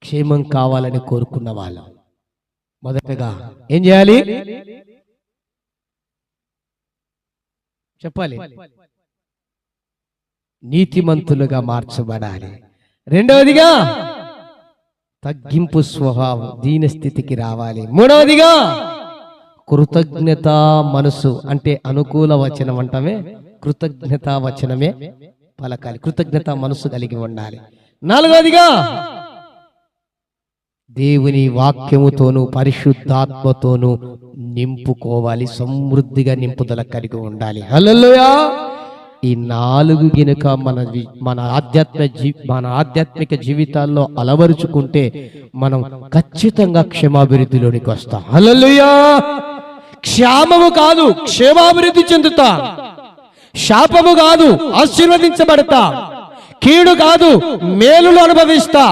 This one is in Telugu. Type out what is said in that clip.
క్షేమం కావాలని కోరుకున్న వాళ్ళం మొదటగా ఏం చేయాలి చెప్పాలి? నీతిమంతులుగా మార్చబడాలి. రెండవదిగా తగ్గింపు స్వభావం, దీన స్థితికి రావాలి. మూడవదిగా కృతజ్ఞతా మనసు, అంటే అనుకూల వచనం అంటమే కృతజ్ఞతా వచనమే పలకాలి. కృతజ్ఞతా మనసు కలిగి ఉండాలి. నాలుగవదిగా దేవుని వాక్యముతోను పరిశుద్ధాత్మతోను నింపుకోవాలి. సమృద్ధిగా నింపుదల కలిగి ఉండాలి. హల్లెలూయా. ఈ నాలుగు గినుక మన ఆధ్యాత్మిక జీవితాల్లో అలవరుచుకుంటే మనం ఖచ్చితంగా క్షేమాభివృద్ధిలోనికి వస్తాం. హల్లెలూయా. క్షేమము కాదు, క్షేమాభివృద్ధి చెందుతా. శాపము కాదు, ఆశీర్వదించబడతా. కీడు కాదు, మేలులు అనుభవిస్తా.